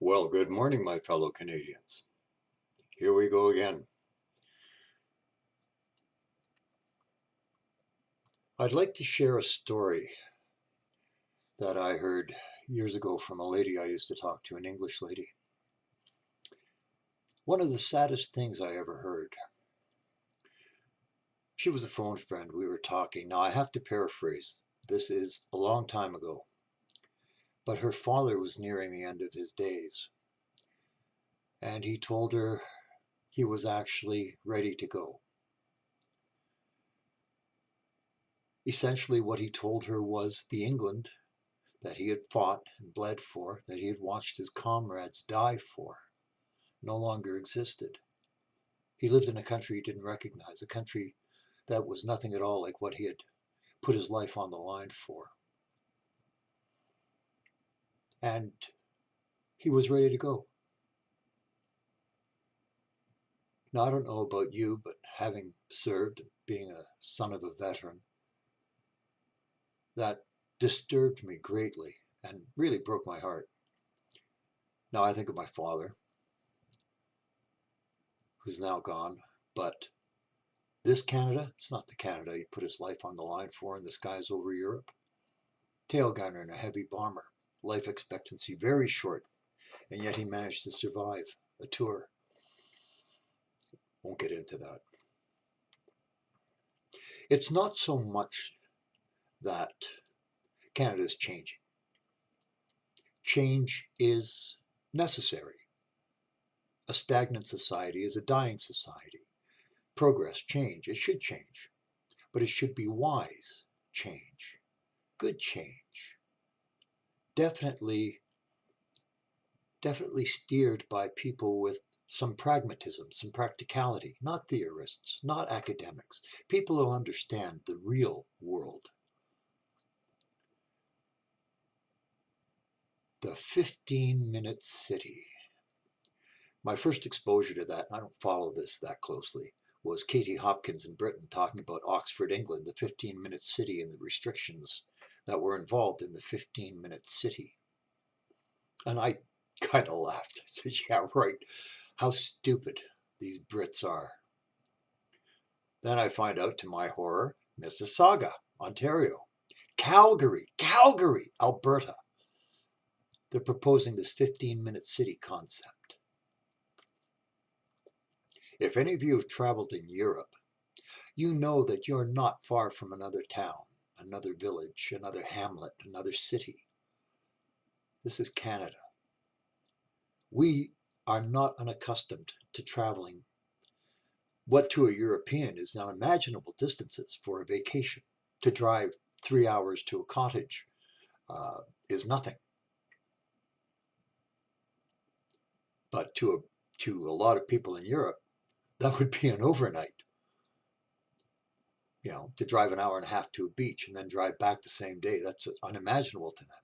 Well, good morning, my fellow Canadians. Here we go again. I'd like to share a story that I heard years ago from a lady I used to talk to, an English lady. One of the saddest things I ever heard. She was a phone friend. We were talking. Now, I have to paraphrase. This is a long time ago. But her father was nearing the end of his days. And he told her he was actually ready to go. Essentially, what he told her was the England that he had fought and bled for, that he had watched his comrades die for, no longer existed. He lived in a country he didn't recognize, a country that was nothing at all like what he had put his life on the line for. And he was ready to go. Now, I don't know about you, but having served, being a son of a veteran, that disturbed me greatly and really broke my heart. Now, I think of my father, who's now gone, but this Canada, it's not the Canada he put his life on the line for in the skies over Europe. Tail gunner in a heavy bomber, life expectancy very short, and yet he managed to survive a tour. Won't get into that. It's not so much that Canada is changing. Change is necessary. A stagnant society is a dying society. Progress, change, it should change, but it should be wise change, good change. Definitely steered by people with some pragmatism, some practicality, not theorists, not academics, people who understand the real world. The 15-minute city. My first exposure to that, and I don't follow this that closely, was Katie Hopkins in Britain talking about Oxford, England, the 15-minute city and the restrictions that were involved in the 15-minute city. And I kind of laughed. I said, yeah, right. How stupid these Brits are. Then I find out, to my horror, Mississauga, Ontario, Calgary, Alberta. They're proposing this 15-minute city concept. If any of you have traveled in Europe, you know that you're not far from another town, another village, another hamlet, another city. This is Canada. We are not unaccustomed to traveling what to a European is unimaginable distances for a vacation. To drive 3 hours to a cottage is nothing. But to a lot of people in Europe, that would be an overnight. You know, to drive an hour and a half to a beach and then drive back the same day, that's unimaginable to them.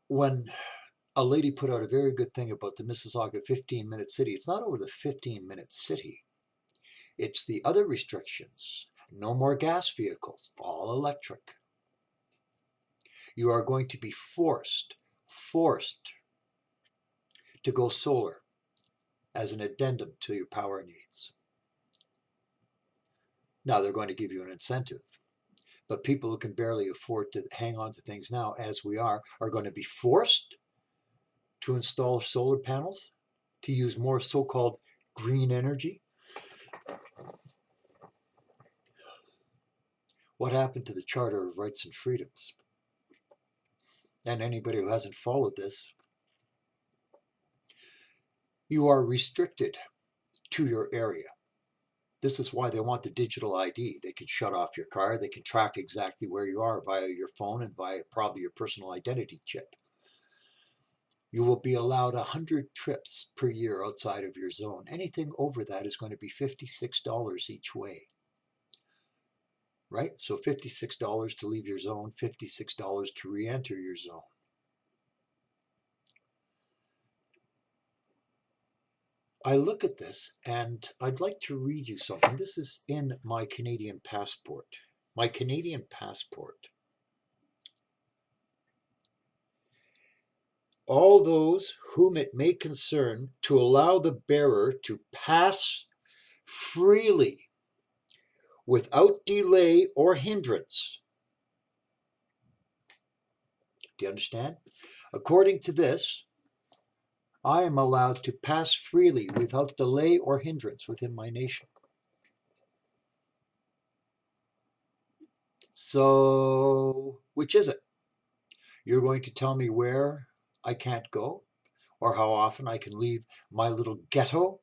When a lady put out a very good thing about the Mississauga 15-minute city, it's not over the 15-minute city. It's the other restrictions. No more gas vehicles, all electric. You are going to be forced to go solar as an addendum to your power needs. Now they're going to give you an incentive, but people who can barely afford to hang on to things now, as we are going to be forced to install solar panels, to use more so-called green energy. What happened to the Charter of Rights and Freedoms? And anybody who hasn't followed this, you are restricted to your area. This is why they want the digital ID. They can shut off your car. They can track exactly where you are via your phone and via probably your personal identity chip. You will be allowed 100 trips per year outside of your zone. Anything over that is going to be $56 each way. Right? So $56 to leave your zone, $56 to re-enter your zone. I look at this and I'd like to read you something. This is in my Canadian passport. My Canadian passport all those whom it may concern to allow the bearer to pass freely without delay or hindrance. Do you understand? According to this, I am allowed to pass freely without delay or hindrance within my nation. So, which is it? You're going to tell me where I can't go, or how often I can leave my little ghetto?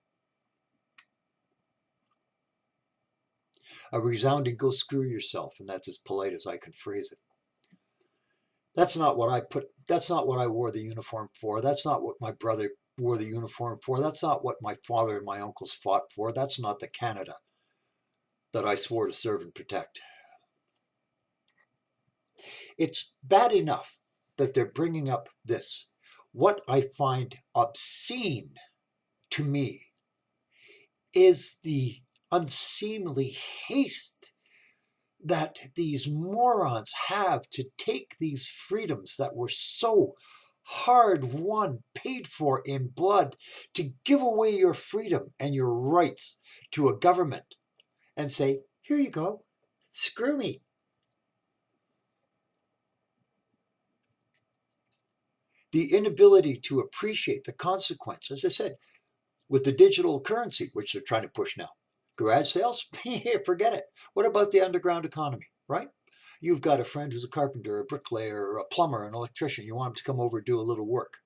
A resounding "go screw yourself," and that's as polite as I can phrase it. That's not what I wore the uniform for. That's not what my brother wore the uniform for. That's not what my father and my uncles fought for. That's not the Canada that I swore to serve and protect. It's bad enough that they're bringing up this. What I find obscene to me is the unseemly haste that these morons have to take these freedoms that were so hard won, paid for in blood, to give away your freedom and your rights to a government and say, here you go, screw me. The inability to appreciate the consequences, as I said, with the digital currency, which they're trying to push now. Garage sales? Forget it. What about the underground economy, right? You've got a friend who's a carpenter, a bricklayer, a plumber, an electrician. You want him to come over and do a little work.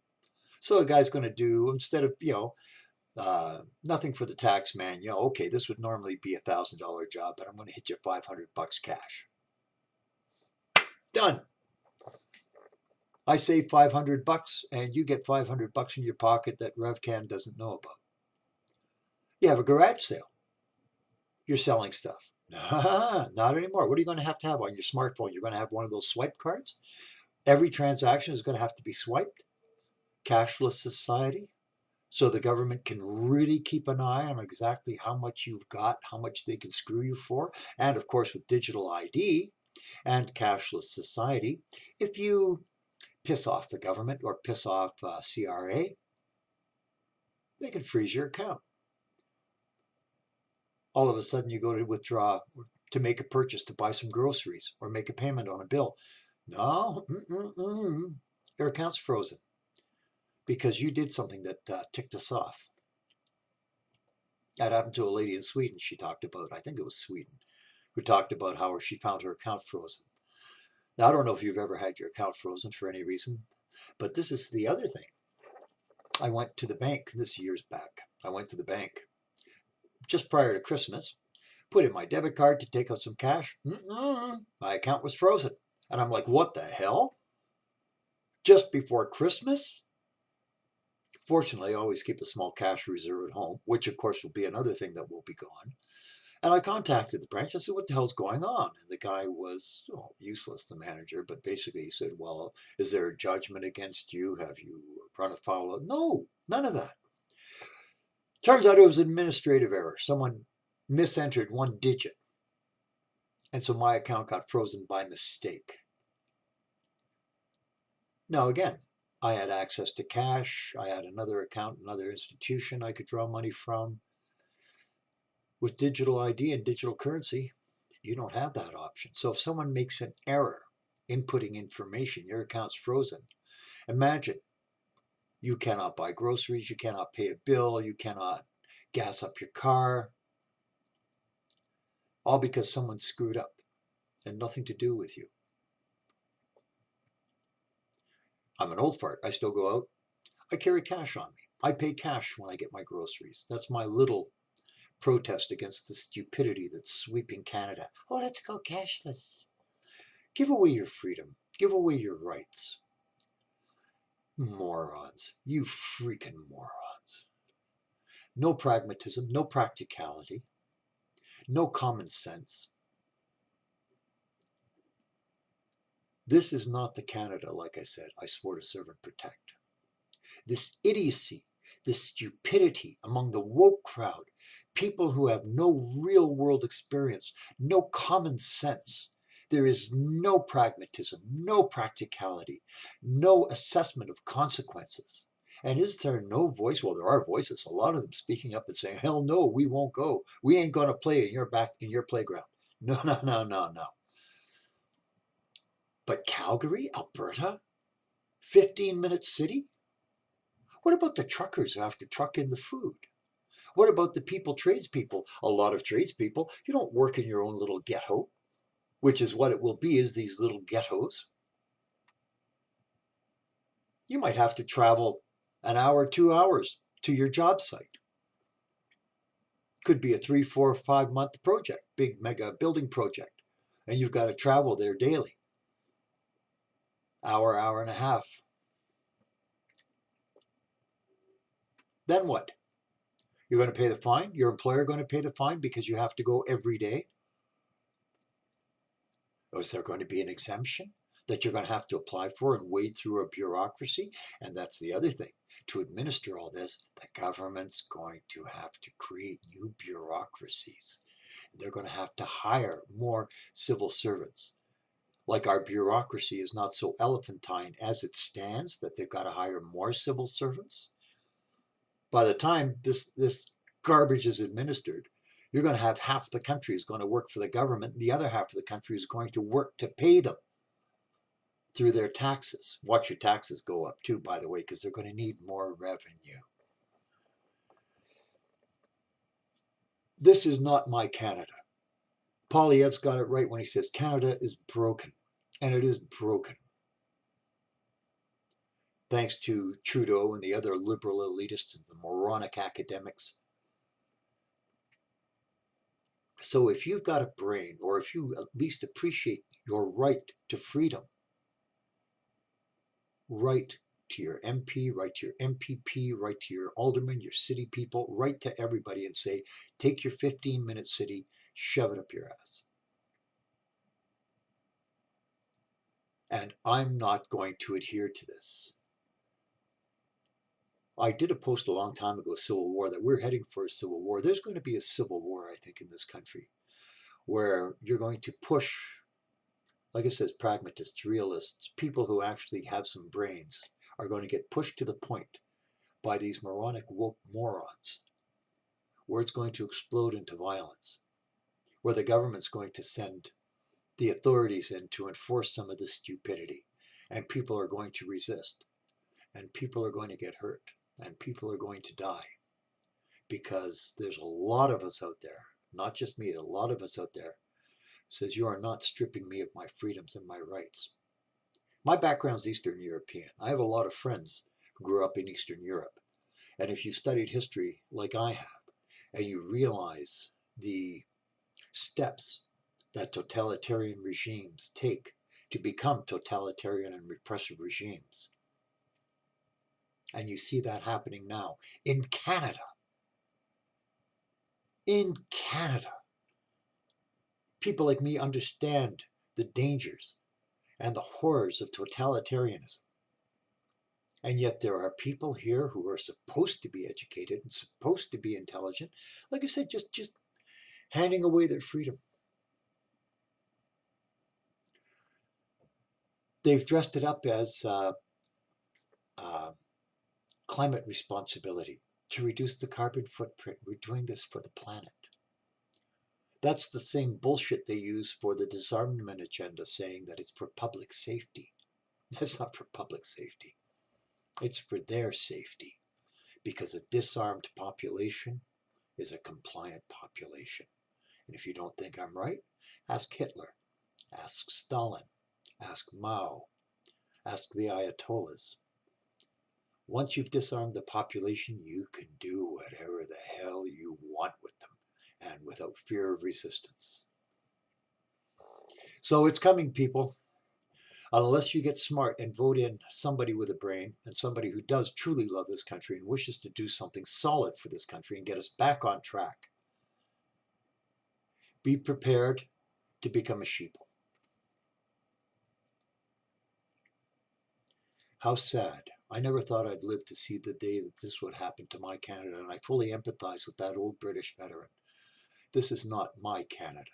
So the guy's going to do, instead of, nothing for the tax man, okay, this would normally be $1,000 job, but I'm going to hit you $500 cash. Done. I save $500 and you get $500 in your pocket that RevCan doesn't know about. You have a garage sale. You're selling stuff. Not anymore. What are you going to have on your smartphone? You're going to have one of those swipe cards? Every transaction is going to have to be swiped? Cashless society? So the government can really keep an eye on exactly how much you've got, how much they can screw you for. And of course, with digital ID and cashless society, if you piss off the government or piss off CRA, they can freeze your account. All of a sudden you go to withdraw to make a purchase, to buy some groceries or make a payment on a bill. No, your account's frozen because you did something that ticked us off. That happened to a lady in Sweden. She talked about, I think it was Sweden, who talked about how she found her account frozen. Now, I don't know if you've ever had your account frozen for any reason, but this is the other thing. I went to the bank, this years back. I went to the bank just prior to Christmas, put in my debit card to take out some cash. My account was frozen. And I'm like, what the hell? Just before Christmas? Fortunately, I always keep a small cash reserve at home, which of course will be another thing that will be gone. And I contacted the branch. I said, what the hell's going on? And the guy was useless, the manager, but basically he said, well, is there a judgment against you? Have you run afoul of? No, none of that. Turns out it was an administrative error. Someone misentered one digit. And so my account got frozen by mistake. Now, again, I had access to cash. I had another account, another institution I could draw money from. With digital ID and digital currency, you don't have that option. So if someone makes an error inputting information, your account's frozen. Imagine you cannot buy groceries, you cannot pay a bill, you cannot gas up your car, all because someone screwed up and nothing to do with you. I'm an old fart. I still go out. I carry cash on me. I pay cash when I get my groceries. That's my little protest against the stupidity that's sweeping Canada. Oh, let's go cashless. Give away your freedom. Give away your rights. Morons. You freaking morons. No pragmatism, no practicality, no common sense. This is not the Canada, like I said, I swore to serve and protect. This idiocy, this stupidity among the woke crowd, people who have no real world experience, no common sense, There is no pragmatism, no practicality, no assessment of consequences. And is there no voice? Well, there are voices, a lot of them speaking up and saying, hell no, we won't go. We ain't going to play in your playground. No, no, no, no, no. But Calgary, Alberta, 15-minute city? What about the truckers who have to truck in the food? What about the tradespeople? A lot of tradespeople, you don't work in your own little ghetto, which is what it will be, is these little ghettos. You might have to travel an hour, 2 hours to your job site. Could be a 3, 4, 5 month project, big mega building project, and you've got to travel there daily. Hour, hour and a half. Then what? You're going to pay the fine? Your employer going to pay the fine because you have to go every day? Or is there going to be an exemption that you're going to have to apply for and wade through a bureaucracy? And that's the other thing. To administer all this, the government's going to have to create new bureaucracies. They're going to have to hire more civil servants. Like our bureaucracy is not so elephantine as it stands, that they've got to hire more civil servants. By the time this garbage is administered, you're going to have half the country is going to work for the government, and the other half of the country is going to work to pay them through their taxes. Watch your taxes go up too, by the way, because they're going to need more revenue. This is not my Canada. Poilievre's got it right when he says Canada is broken, and it is broken. Thanks to Trudeau and the other liberal elitists and the moronic academics. So if you've got a brain, or if you at least appreciate your right to freedom, right to your MP, right to your MPP, right to your alderman, your city people, right to everybody, and say, take your 15-minute city, shove it up your ass. And I'm not going to adhere to this. I did a post a long time ago, Civil War, that we're heading for a civil war. There's going to be a civil war, I think, in this country, where you're going to push, like I said, pragmatists, realists, people who actually have some brains, are going to get pushed to the point by these moronic woke morons, where it's going to explode into violence, where the government's going to send the authorities in to enforce some of this stupidity, and people are going to resist, and people are going to get hurt, and people are going to die, because there's a lot of us out there, not just me, a lot of us out there, says you are not stripping me of my freedoms and my rights. My background's Eastern European. I have a lot of friends who grew up in Eastern Europe. And if you've studied history like I have, and you realize the steps that totalitarian regimes take to become totalitarian and repressive regimes, and you see that happening now in Canada. In Canada. People like me understand the dangers and the horrors of totalitarianism. And yet there are people here who are supposed to be educated and supposed to be intelligent, like I said, just handing away their freedom. They've dressed it up as climate responsibility, to reduce the carbon footprint. We're doing this for the planet. That's the same bullshit they use for the disarmament agenda, saying that it's for public safety. That's not for public safety. It's for their safety, because a disarmed population is a compliant population. And if you don't think I'm right, ask Hitler, ask Stalin, ask Mao, ask the Ayatollahs. Once you've disarmed the population, you can do whatever the hell you want with them, and without fear of resistance. So it's coming, people. Unless you get smart and vote in somebody with a brain, and somebody who does truly love this country and wishes to do something solid for this country and get us back on track, be prepared to become a sheeple. How sad. I never thought I'd live to see the day that this would happen to my Canada, and I fully empathize with that old British veteran. This is not my Canada.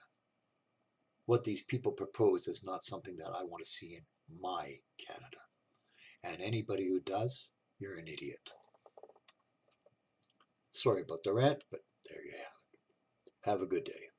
what these people propose is not something that I want to see in my Canada. And anybody who does, you're an idiot. Sorry about the rant, but there you have it. Have a good day.